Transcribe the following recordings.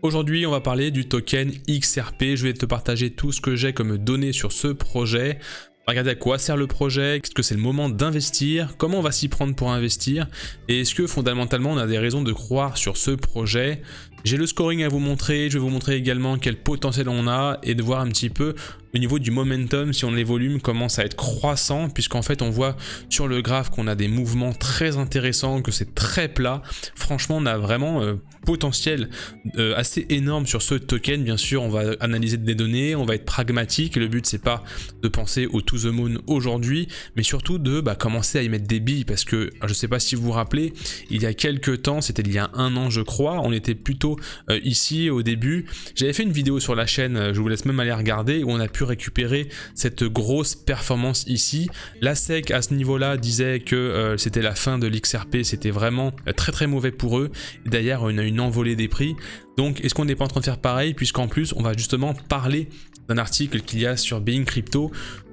Aujourd'hui, on va parler du token XRP. Je vais te partager tout ce que j'ai comme données sur ce projet. Regardez à quoi sert le projet, est-ce que c'est le moment d'investir, comment on va s'y prendre pour investir, et est-ce que fondamentalement on a des raisons de croire sur ce projet. J'ai le scoring à vous montrer, je vais vous montrer également quel potentiel on a et de voir un petit peu au niveau du momentum, si les volumes commencent à être croissants, puisqu'en fait on voit sur le graphe qu'on a des mouvements très intéressants, que c'est très plat. Franchement on a vraiment potentiel assez énorme sur ce token. Bien sûr on va analyser des données, on va être pragmatique, le but c'est pas de penser au to the moon aujourd'hui, mais surtout de commencer à y mettre des billes, parce que je sais pas si vous vous rappelez, il y a quelques temps, c'était il y a 1 an je crois, on était plutôt ici au début. J'avais fait une vidéo sur la chaîne, je vous laisse même aller regarder, où on a pu récupérer cette grosse performance ici. La SEC à ce niveau là disait que c'était la fin de l'XRP, c'était vraiment très mauvais pour eux. D'ailleurs on a une envolée des prix. Donc est-ce qu'on n'est pas en train de faire pareil, puisqu'en plus on va justement parler d'un article qu'il y a sur Being Crypto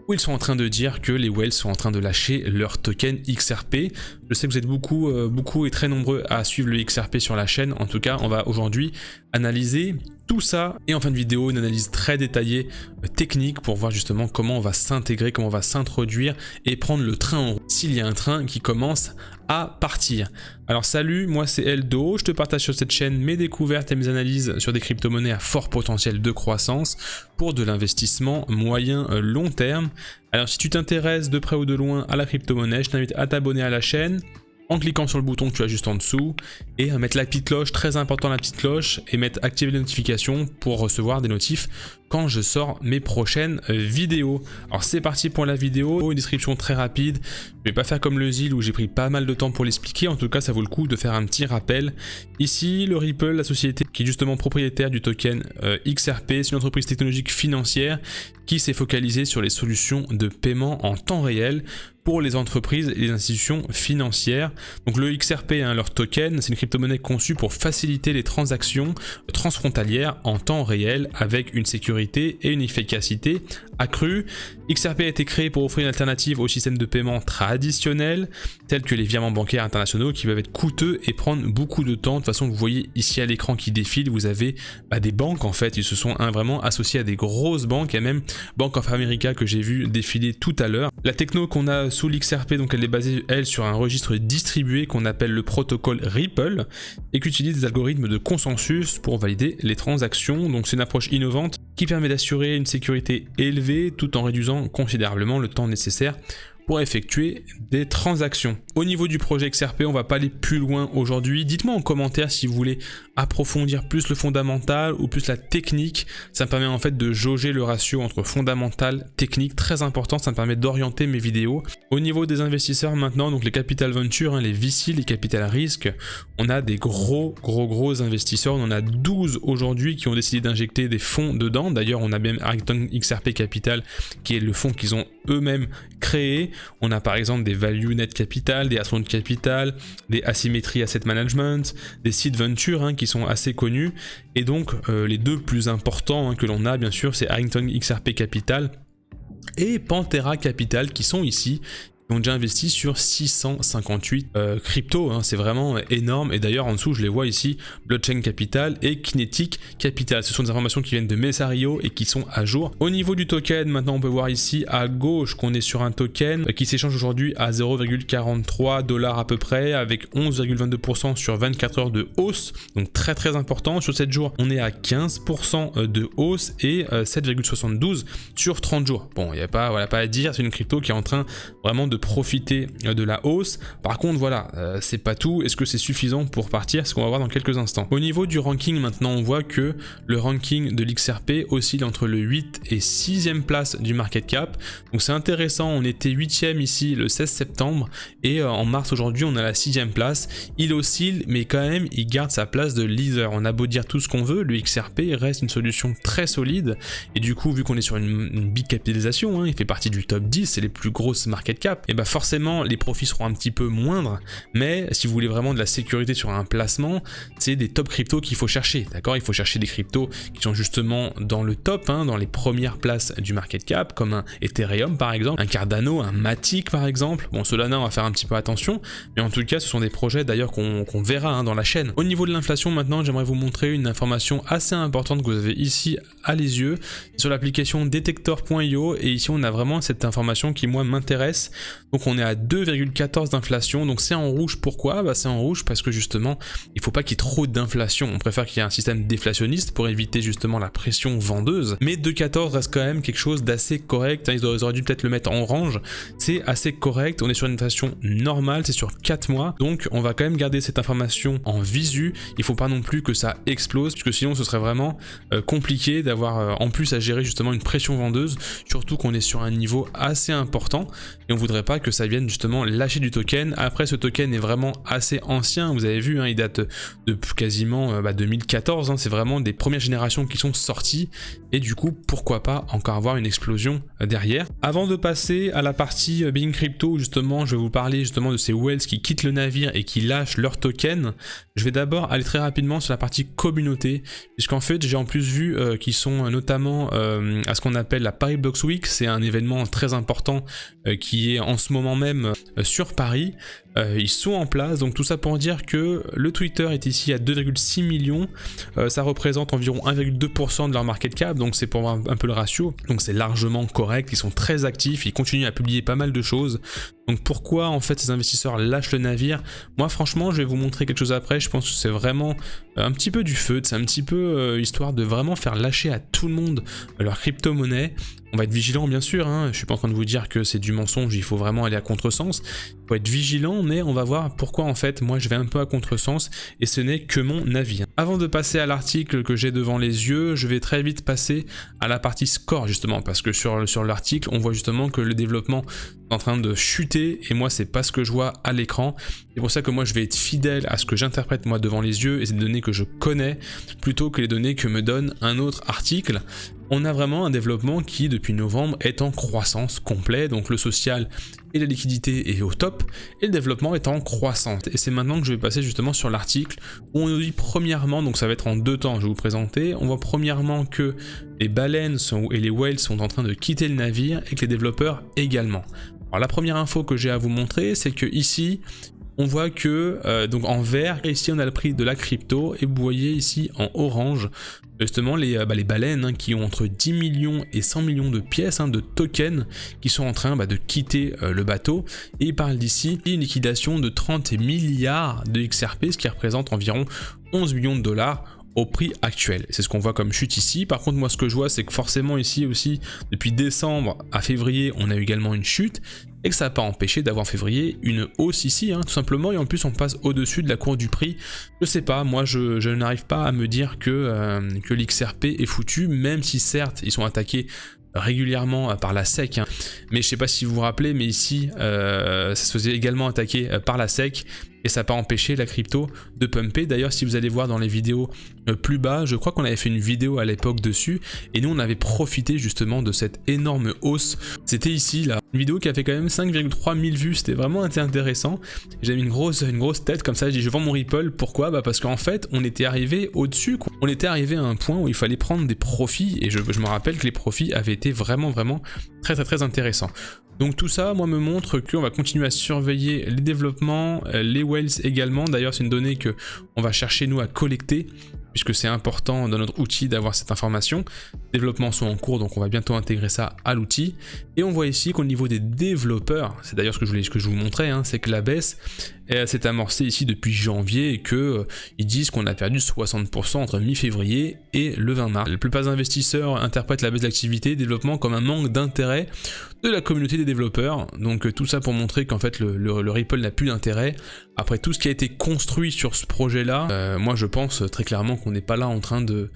où ils sont en train de dire que les whales sont en train de lâcher leur token XRP. Je sais que vous êtes beaucoup et très nombreux à suivre le XRP sur la chaîne. En tout cas, on va aujourd'hui analyser tout ça, et en fin de vidéo, une analyse très détaillée, technique, pour voir justement comment on va s'intégrer, comment on va s'introduire et prendre le train en route, s'il y a un train qui commence à partir. Alors salut, moi c'est Eldo, je te partage sur cette chaîne mes découvertes et mes analyses sur des crypto-monnaies à fort potentiel de croissance pour de l'investissement moyen long terme. Alors si tu t'intéresses de près ou de loin à la crypto-monnaie, je t'invite à t'abonner à la chaîne en cliquant sur le bouton que tu as juste en dessous, et à mettre la petite cloche, très important la petite cloche, et activer les notifications pour recevoir des notifs quand je sors mes prochaines vidéos. Alors c'est parti pour la vidéo, une description très rapide. Je vais pas faire comme le ZIL où j'ai pris pas mal de temps pour l'expliquer, en tout cas ça vaut le coup de faire un petit rappel. Ici le Ripple, la société qui est justement propriétaire du token XRP, c'est une entreprise technologique financière qui s'est focalisée sur les solutions de paiement en temps réel pour les entreprises et les institutions financières. Donc le XRP, leur token, c'est une crypto-monnaie conçue pour faciliter les transactions transfrontalières en temps réel avec une sécurité et une efficacité accrue. XRP a été créé pour offrir une alternative au système de paiement traditionnel, tels que les virements bancaires internationaux qui peuvent être coûteux et prendre beaucoup de temps. De toute façon, vous voyez ici à l'écran qui défile, vous avez des banques en fait, ils se sont vraiment associés à des grosses banques, et même Bank of America que j'ai vu défiler tout à l'heure. La techno qu'on a sous l'XRP, donc elle est basée elle sur un registre distribué qu'on appelle le protocole Ripple et qui utilise des algorithmes de consensus pour valider les transactions. Donc c'est une approche innovante qui permet d'assurer une sécurité élevée tout en réduisant considérablement le temps nécessaire pour effectuer des transactions. Au niveau du projet XRP, on va pas aller plus loin aujourd'hui. Dites-moi en commentaire si vous voulez approfondir plus le fondamental ou plus la technique. Ça me permet en fait de jauger le ratio entre fondamental, technique, très important, ça me permet d'orienter mes vidéos. Au niveau des investisseurs maintenant, donc les capital ventures, les VC, les capital risque, on a des gros investisseurs, on en a 12 aujourd'hui qui ont décidé d'injecter des fonds dedans. D'ailleurs, on a bien Arrington XRP Capital qui est le fonds qu'ils ont eux-mêmes créé. On a par exemple des Value Net Capital, des Ascent Capital, des Asymmetry Asset Management, des Seed Venture qui sont assez connus. Et donc les deux plus importants que l'on a bien sûr, c'est Arrington XRP Capital et Panthera Capital qui sont ici, ont déjà investi sur 658 cryptos, c'est vraiment énorme. Et d'ailleurs en dessous je les vois ici, Blockchain Capital et Kinetic Capital, ce sont des informations qui viennent de Messario et qui sont à jour. Au niveau du token, maintenant on peut voir ici à gauche qu'on est sur un token qui s'échange aujourd'hui à 0,43 $ à peu près, avec 11,22% sur 24 heures de hausse, donc très important. Sur 7 jours on est à 15% de hausse et 7,72 sur 30 jours. Bon, il n'y a pas à dire, c'est une crypto qui est en train vraiment de profiter de la hausse. Par contre c'est pas tout. Est-ce que c'est suffisant pour partir? C'est ce qu'on va voir dans quelques instants. Au niveau du ranking maintenant, on voit que le ranking de l'XRP oscille entre le 8 et 6e place du market cap. Donc c'est intéressant, on était 8e ici le 16 septembre et en mars aujourd'hui on a la 6e place. Il oscille mais quand même il garde sa place de leader. On a beau dire tout ce qu'on veut, le XRP reste une solution très solide et du coup vu qu'on est sur une big capitalisation, il fait partie du top 10, c'est les plus grosses market cap. et bah forcément les profits seront un petit peu moindres, mais si vous voulez vraiment de la sécurité sur un placement, c'est des top cryptos qu'il faut chercher, d'accord? Il faut chercher des cryptos qui sont justement dans le top, hein, dans les premières places du market cap, comme un Ethereum par exemple, un Cardano, un Matic par exemple. Bon, Solana on va faire un petit peu attention, mais en tout cas ce sont des projets d'ailleurs qu'on verra hein, dans la chaîne. Au niveau de l'inflation maintenant, j'aimerais vous montrer une information assez importante que vous avez ici à les yeux, sur l'application detector.io, et ici on a vraiment cette information qui moi m'intéresse. Donc on est à 2,14 d'inflation, donc c'est en rouge. Pourquoi? Bah c'est en rouge parce que justement il faut pas qu'il y ait trop d'inflation, on préfère qu'il y ait un système déflationniste pour éviter justement la pression vendeuse, mais 2,14 reste quand même quelque chose d'assez correct, hein. Ils auraient dû peut-être le mettre en orange, c'est assez correct, on est sur une inflation normale, c'est sur 4 mois, donc on va quand même garder cette information en visu. Il faut pas non plus que ça explose, puisque sinon ce serait vraiment compliqué d'avoir en plus à gérer justement une pression vendeuse, surtout qu'on est sur un niveau assez important, et on voudrait pas que ça vienne justement lâcher du token. Après ce token est vraiment assez ancien, vous avez vu, hein, il date de quasiment 2014, hein, c'est vraiment des premières générations qui sont sorties, et du coup pourquoi pas encore avoir une explosion derrière. Avant de passer à la partie Being Crypto, justement je vais vous parler justement de ces whales qui quittent le navire et qui lâchent leur token, je vais d'abord aller très rapidement sur la partie communauté, puisqu'en fait j'ai en plus vu qu'ils sont notamment à ce qu'on appelle la Paris Blocks Week, c'est un événement très important qui est en ce moment même sur Paris. Ils sont en place, donc tout ça pour dire que le Twitter est ici à 2,6 millions, ça représente environ 1,2% de leur market cap, donc c'est pour voir un peu le ratio, donc c'est largement correct, ils sont très actifs, ils continuent à publier pas mal de choses. Donc pourquoi en fait ces investisseurs lâchent le navire? Moi franchement je vais vous montrer quelque chose après, je pense que c'est vraiment un petit peu du feu, c'est un petit peu histoire de vraiment faire lâcher à tout le monde leur crypto-monnaie. On va être vigilant bien sûr, hein. Je suis pas en train de vous dire que c'est du mensonge, il faut vraiment aller à contresens, il faut être vigilant, mais on va voir pourquoi en fait moi je vais un peu à contresens et ce n'est que mon avis. Avant de passer à l'article que j'ai devant les yeux, je vais très vite passer à la partie score justement, parce que sur l'article on voit justement que le développement est en train de chuter et moi c'est pas ce que je vois à l'écran. C'est pour ça que moi je vais être fidèle à ce que j'interprète moi devant les yeux et ces données que je connais plutôt que les données que me donne un autre article. On a vraiment un développement qui depuis novembre est en croissance complète, donc le social et la liquidité est au top et le développement est en croissance. Et c'est maintenant que je vais passer justement sur l'article où on nous dit premièrement, donc ça va être en deux temps, je vais vous présenter, on voit premièrement que les baleines et les whales sont en train de quitter le navire et que les développeurs également. Alors la première info que j'ai à vous montrer, c'est que ici on voit que donc en vert, ici on a le prix de la crypto et vous voyez ici en orange justement les baleines hein, qui ont entre 10 millions et 100 millions de pièces hein, de tokens qui sont en train de quitter le bateau, et il parle d'ici une liquidation de 30 milliards de XRP, ce qui représente environ 11 millions de dollars au prix actuel. C'est ce qu'on voit comme chute ici. Par contre moi ce que je vois c'est que forcément ici aussi depuis décembre à février on a eu également une chute et que ça n'a pas empêché d'avoir en février une hausse ici hein, tout simplement, et en plus on passe au-dessus de la courbe du prix. Je sais pas, moi je n'arrive pas à me dire que l'XRP est foutu, même si certes ils sont attaqués régulièrement par la SEC, hein. Mais je sais pas si vous vous rappelez, mais ici ça se faisait également attaquer par la SEC et ça n'a pas empêché la crypto de pumper. D'ailleurs si vous allez voir dans les vidéos plus bas, je crois qu'on avait fait une vidéo à l'époque dessus et nous on avait profité justement de cette énorme hausse. C'était ici là, une vidéo qui a fait quand même 5,3 000 vues, c'était vraiment intéressant. J'ai mis une grosse tête comme ça, je dis je vends mon Ripple, pourquoi? Parce qu'en fait on était arrivé au-dessus, on était arrivé à un point où il fallait prendre des profits et je me rappelle que les profits avaient été vraiment très intéressants. Donc tout ça, moi, me montre qu'on va continuer à surveiller les développements, les whales également. D'ailleurs, c'est une donnée que on va chercher nous à collecter, puisque c'est important dans notre outil d'avoir cette information. Les développements sont en cours, donc on va bientôt intégrer ça à l'outil. Et on voit ici qu'au niveau des développeurs, c'est d'ailleurs ce que je vous montrais, hein, c'est que la baisse s'est amorcée ici depuis janvier et que ils disent qu'on a perdu 60% entre mi-février et le 20 mars. La plupart des investisseurs interprètent la baisse d'activité développement comme un manque d'intérêt de la communauté des développeurs. Donc tout ça pour montrer qu'en fait le Ripple n'a plus d'intérêt. Après tout ce qui a été construit sur ce projet-là, moi je pense très clairement qu'on n'est pas là en train de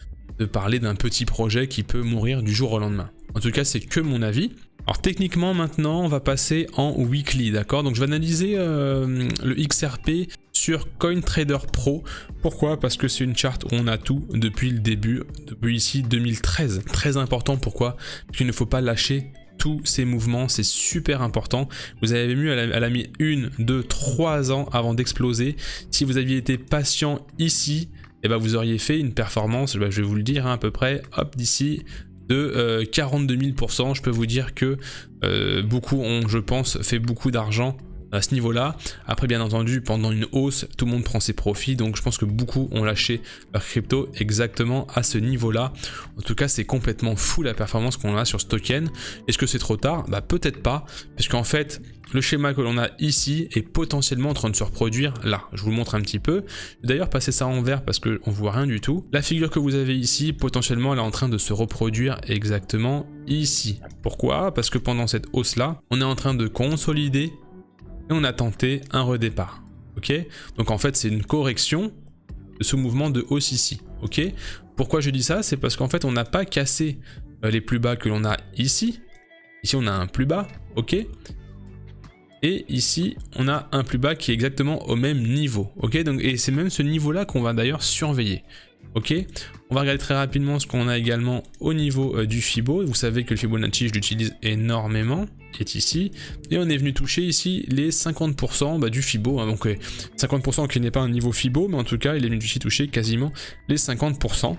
parler d'un petit projet qui peut mourir du jour au lendemain. En tout cas, c'est que mon avis. Alors techniquement maintenant on va passer en weekly, d'accord? Donc je vais analyser le XRP sur CoinTrader Pro. Pourquoi? Parce que c'est une charte où on a tout depuis le début, depuis ici 2013. Très important, pourquoi? Parce qu'il ne faut pas lâcher tous ces mouvements, c'est super important. Vous avez vu, elle a mis 1, 2, 3 ans avant d'exploser. Si vous aviez été patient ici, et ben vous auriez fait une performance, je vais vous le dire, hein, à peu près, hop, d'ici, de 42 000%. Je peux vous dire que beaucoup ont, je pense, fait beaucoup d'argent à ce niveau-là. Après, bien entendu, pendant une hausse, tout le monde prend ses profits, donc je pense que beaucoup ont lâché leur crypto exactement à ce niveau-là. En tout cas, c'est complètement fou la performance qu'on a sur ce token. Est-ce que c'est trop tard? Bah peut-être pas, puisqu'en fait, le schéma que l'on a ici est potentiellement en train de se reproduire là. Je vous le montre un petit peu. Je vais d'ailleurs passer ça en vert parce qu'on voit rien du tout. La figure que vous avez ici, potentiellement, elle est en train de se reproduire exactement ici. Pourquoi? Parce que pendant cette hausse-là, on est en train de consolider et on a tenté un redépart, ok? Donc en fait c'est une correction de ce mouvement de hausse ici, ok? Pourquoi je dis ça? C'est parce qu'en fait on n'a pas cassé les plus bas que l'on a ici. Ici on a un plus bas, ok? Et ici on a un plus bas qui est exactement au même niveau, ok? Donc, et c'est même ce niveau-là qu'on va d'ailleurs surveiller. Ok, on va regarder très rapidement ce qu'on a également au niveau du Fibo. Vous savez que le Fibonacci, je l'utilise énormément, qui est ici. Et on est venu toucher ici les 50% du Fibo. Hein, donc 50% qui n'est pas un niveau Fibo, mais en tout cas, il est venu ici toucher quasiment les 50%.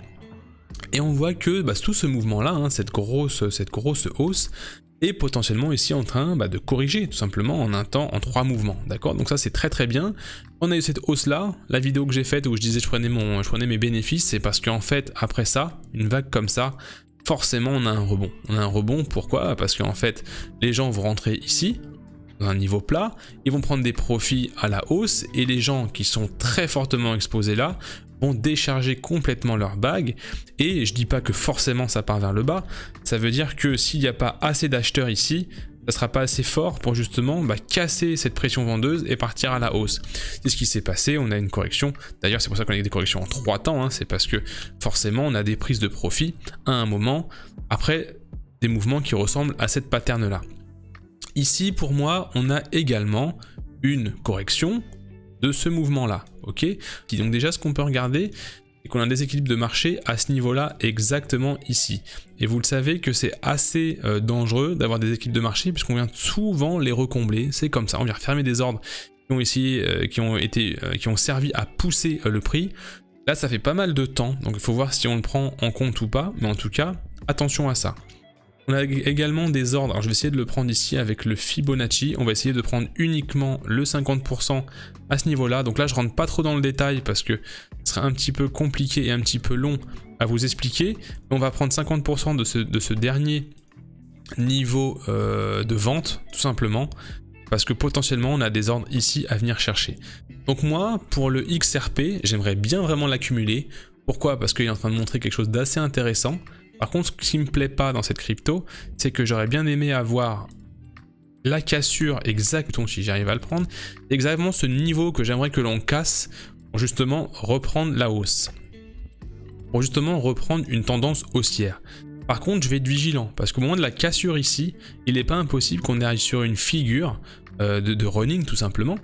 Et on voit que tout ce mouvement-là, hein, cette grosse hausse, est potentiellement ici en train de corriger tout simplement en un temps, en 3 mouvements, d'accord? Donc ça c'est très très bien. On a eu cette hausse là, la vidéo que j'ai faite où je disais je prenais mes bénéfices, c'est parce qu'en fait après ça, une vague comme ça, forcément on a un rebond. On a un rebond, pourquoi? Parce qu'en fait les gens vont rentrer ici, dans un niveau plat, ils vont prendre des profits à la hausse et les gens qui sont très fortement exposés là vont décharger complètement leur bague, et je dis pas que forcément ça part vers le bas, ça veut dire que s'il n'y a pas assez d'acheteurs ici, ça sera pas assez fort pour justement casser cette pression vendeuse et partir à la hausse. C'est ce qui s'est passé, on a une correction, d'ailleurs c'est pour ça qu'on a des corrections en 3 temps, hein, c'est parce que forcément on a des prises de profit à un moment, après des mouvements qui ressemblent à cette pattern là. Ici pour moi on a également une correction de ce mouvement-là, ok? Donc déjà, ce qu'on peut regarder, c'est qu'on a un déséquilibre de marché à ce niveau-là, exactement ici. Et vous le savez que c'est assez dangereux d'avoir des équilibres de marché, puisqu'on vient souvent les recombler, c'est comme ça, on vient refermer des ordres qui ont servi à pousser le prix. Là, ça fait pas mal de temps, donc il faut voir si on le prend en compte ou pas, mais en tout cas, attention à ça. On a également des ordres, alors je vais essayer de le prendre ici avec le Fibonacci, on va essayer de prendre uniquement le 50% à ce niveau-là, donc là je rentre pas trop dans le détail parce que ce serait un petit peu compliqué et un petit peu long à vous expliquer, mais on va prendre 50% de ce dernier niveau de vente, tout simplement, parce que potentiellement on a des ordres ici à venir chercher. Donc moi, pour le XRP, j'aimerais bien vraiment l'accumuler. Pourquoi? Parce qu'il est en train de montrer quelque chose d'assez intéressant. Par contre, ce qui me plaît pas dans cette crypto, c'est que j'aurais bien aimé avoir la cassure exacte, si j'arrive à le prendre, exactement ce niveau que j'aimerais que l'on casse pour justement reprendre la hausse, pour justement reprendre une tendance haussière. Par contre, je vais être vigilant, parce qu'au moment de la cassure ici, il n'est pas impossible qu'on arrive sur une figure de running tout simplement.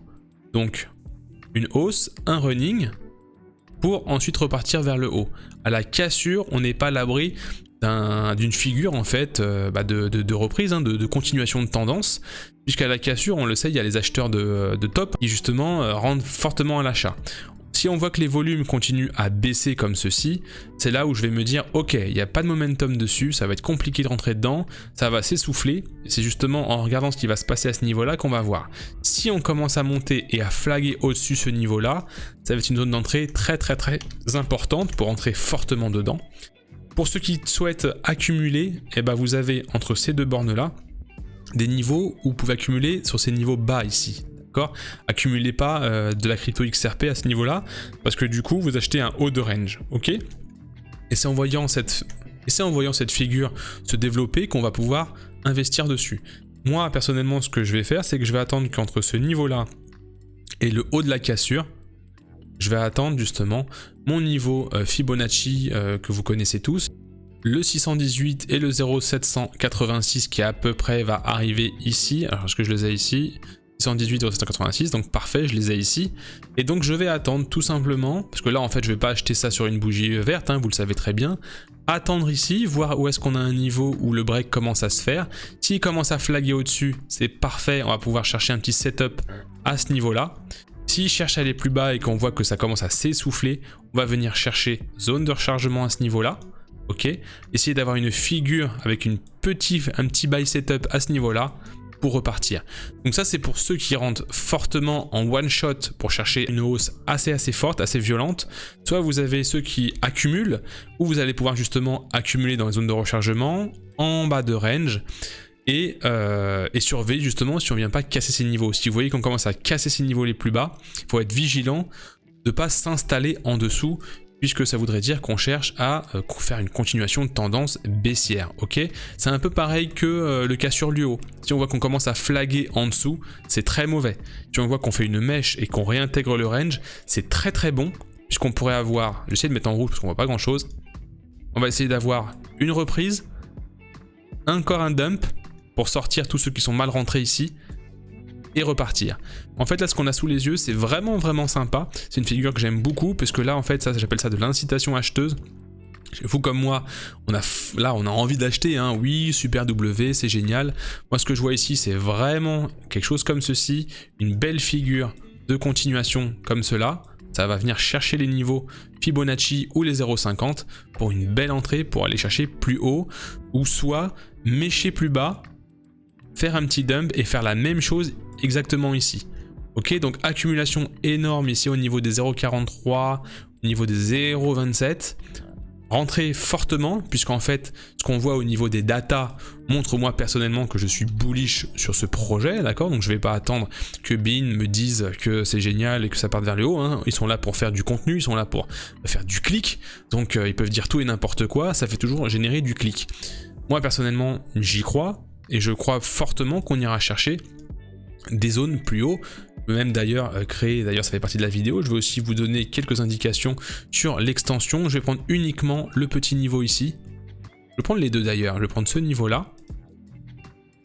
Donc, une hausse, un running, pour ensuite repartir vers le haut. À la cassure, on n'est pas à l'abri d'une figure en fait de reprise, hein, de continuation de tendance, puisqu'à la cassure, on le sait, il y a les acheteurs de top qui justement rendent fortement à l'achat. Si on voit que les volumes continuent à baisser comme ceci, c'est là où je vais me dire ok, il n'y a pas de momentum dessus, ça va être compliqué de rentrer dedans, ça va s'essouffler, c'est justement en regardant ce qui va se passer à ce niveau-là qu'on va voir. Si on commence à monter et à flaguer au-dessus ce niveau-là, ça va être une zone d'entrée très importante pour entrer fortement dedans. Pour ceux qui souhaitent accumuler, vous avez entre ces deux bornes-là des niveaux où vous pouvez accumuler sur ces niveaux bas ici. Accumulez pas de la crypto XRP à ce niveau-là, parce que du coup, vous achetez un haut de range, ok? Et c'est en voyant cette figure se développer qu'on va pouvoir investir dessus. Moi, personnellement, ce que je vais faire, c'est que je vais attendre qu'entre ce niveau-là et le haut de la cassure, je vais attendre justement mon niveau Fibonacci que vous connaissez tous, le 618 et le 0,786 qui à peu près va arriver ici. Alors, est-ce que je les ai ici ? 618, 786, donc parfait, je les ai ici. Et donc je vais attendre tout simplement, parce que là en fait je vais pas acheter ça sur une bougie verte, hein, vous le savez très bien. Attendre ici, voir où est-ce qu'on a un niveau où le break commence à se faire. S'il commence à flaguer au-dessus, c'est parfait, on va pouvoir chercher un petit setup à ce niveau-là. S'il cherche à aller plus bas et qu'on voit que ça commence à s'essouffler, on va venir chercher zone de rechargement à ce niveau-là. Ok, essayer d'avoir une figure avec un petit buy setup à ce niveau-là pour repartir. Donc ça c'est pour ceux qui rentrent fortement en one shot pour chercher une hausse assez forte, assez violente. Soit vous avez ceux qui accumulent, ou vous allez pouvoir justement accumuler dans les zones de rechargement, en bas de range, et surveiller justement si on vient pas casser ces niveaux. Si vous voyez qu'on commence à casser ces niveaux les plus bas, il faut être vigilant de ne pas s'installer en dessous, puisque ça voudrait dire qu'on cherche à faire une continuation de tendance baissière, ok? C'est un peu pareil que le cas sur l'UO. Si on voit qu'on commence à flaguer en dessous, c'est très mauvais. Si on voit qu'on fait une mèche et qu'on réintègre le range, c'est très bon, puisqu'on pourrait avoir, j'essaie de mettre en rouge parce qu'on voit pas grand chose, on va essayer d'avoir une reprise, encore un dump, pour sortir tous ceux qui sont mal rentrés ici, et repartir. En fait là ce qu'on a sous les yeux c'est vraiment sympa, c'est une figure que j'aime beaucoup parce que là en fait ça j'appelle ça de l'incitation acheteuse. Vous comme moi, on a envie d'acheter, hein. Oui, super W, c'est génial. Moi ce que je vois ici c'est vraiment quelque chose comme ceci, une belle figure de continuation comme cela. Ça va venir chercher les niveaux Fibonacci ou les 0,50 pour une belle entrée pour aller chercher plus haut, ou soit mécher plus bas, faire un petit dump et faire la même chose exactement ici. Ok, donc accumulation énorme ici au niveau des 0,43, au niveau des 0,27. Rentrer fortement, puisqu'en fait, ce qu'on voit au niveau des datas montre moi personnellement que je suis bullish sur ce projet, d'accord? Donc je vais pas attendre que Bean me dise que c'est génial et que ça parte vers le haut, hein. Ils sont là pour faire du contenu, ils sont là pour faire du clic, donc ils peuvent dire tout et n'importe quoi, ça fait toujours générer du clic. Moi personnellement, j'y crois, et je crois fortement qu'on ira chercher des zones plus haut. Je peux même d'ailleurs ça fait partie de la vidéo, je vais aussi vous donner quelques indications sur l'extension. Je vais prendre uniquement le petit niveau ici. Je vais prendre les deux d'ailleurs, je vais prendre ce niveau là.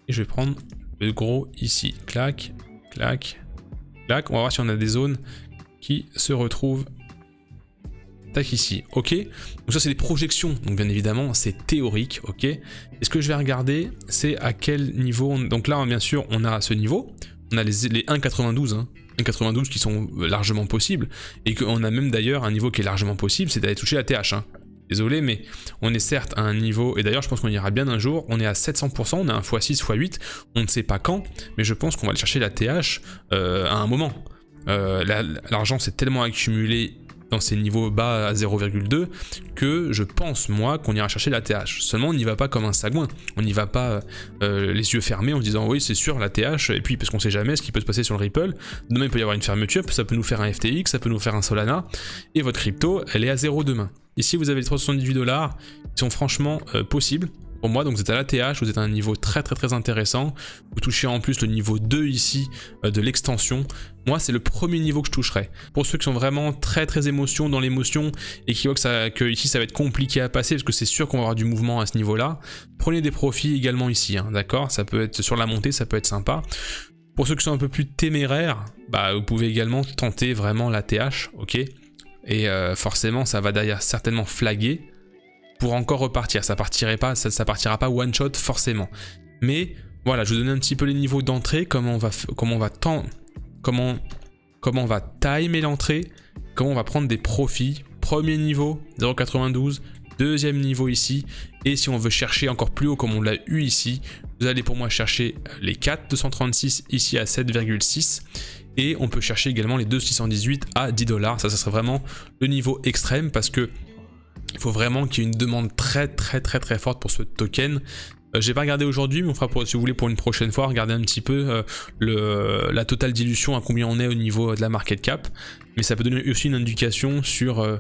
Et je vais prendre le gros ici. Clac, clac, clac. On va voir si on a des zones qui se retrouvent. Tac ici, ok. Donc ça c'est des projections, donc bien évidemment c'est théorique, ok. Et ce que je vais regarder, c'est à quel niveau. Donc là bien sûr on a ce niveau, on a les 1,92, hein. 1,92 qui sont largement possibles, et qu'on a même d'ailleurs un niveau qui est largement possible, c'est d'aller toucher la TH, hein. Désolé, mais on est certes à un niveau, et d'ailleurs je pense qu'on ira bien un jour, on est à 700%, on a un x6, x8, on ne sait pas quand, mais je pense qu'on va aller chercher la TH à un moment. L'argent s'est tellement accumulé dans ces niveaux bas à 0,2 que je pense moi qu'on ira chercher la TH. Seulement on n'y va pas comme un sagouin, on n'y va pas les yeux fermés en se disant oui c'est sûr la TH, et puis parce qu'on sait jamais ce qui peut se passer sur le Ripple, demain il peut y avoir une fermeture, ça peut nous faire un FTX, ça peut nous faire un Solana, et votre crypto elle est à 0 demain. Ici vous avez les 378 $, qui sont franchement possibles pour moi, donc vous êtes à la TH, vous êtes à un niveau très intéressant, vous touchez en plus le niveau 2 ici de l'extension. Moi c'est le premier niveau que je toucherai. Pour ceux qui sont vraiment très émotion dans l'émotion et qui voient que ici ça va être compliqué à passer parce que c'est sûr qu'on va avoir du mouvement à ce niveau là, prenez des profits également ici, hein, d'accord? Ça peut être sur la montée, ça peut être sympa. Pour ceux qui sont un peu plus téméraires, bah, vous pouvez également tenter vraiment la TH, ok? Et forcément ça va d'ailleurs certainement flaguer pour encore repartir, ça partira pas one shot forcément. Mais voilà, je vous donne un petit peu les niveaux d'entrée, comment on va timer l'entrée, comment on va prendre des profits. Premier niveau 0,92, deuxième niveau ici, et si on veut chercher encore plus haut comme on l'a eu ici, vous allez pour moi chercher les 4,236 ici à 7,6, et on peut chercher également les 2,618 à 10 $. Ça serait vraiment le niveau extrême parce que il faut vraiment qu'il y ait une demande très forte pour ce token. J'ai pas regardé aujourd'hui, mais on fera si vous voulez pour une prochaine fois, regarder un petit peu la totale dilution, à combien on est au niveau de la market cap. Mais ça peut donner aussi une indication sur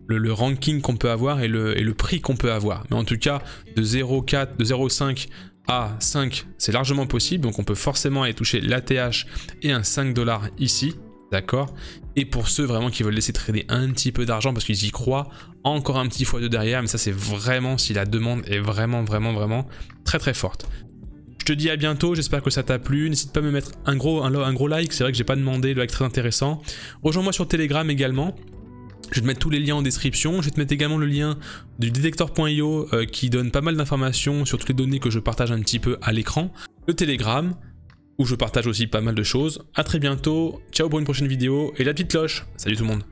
le ranking qu'on peut avoir et le prix qu'on peut avoir. Mais en tout cas, de 0,5 à 5, c'est largement possible. Donc on peut forcément aller toucher l'ATH et un 5 $ ici. D'accord? Et pour ceux vraiment qui veulent laisser trader un petit peu d'argent parce qu'ils y croient, encore un petit x2 derrière, mais ça c'est vraiment si la demande est vraiment très forte. Je te dis à bientôt, j'espère que ça t'a plu. N'hésite pas à me mettre un gros like, c'est vrai que j'ai pas demandé, le like très intéressant. Rejoins-moi sur Telegram également. Je vais te mettre tous les liens en description. Je vais te mettre également le lien du detector.io qui donne pas mal d'informations sur toutes les données que je partage un petit peu à l'écran. Le Telegram, où je partage aussi pas mal de choses. A très bientôt, ciao pour une prochaine vidéo et la petite cloche. Salut tout le monde.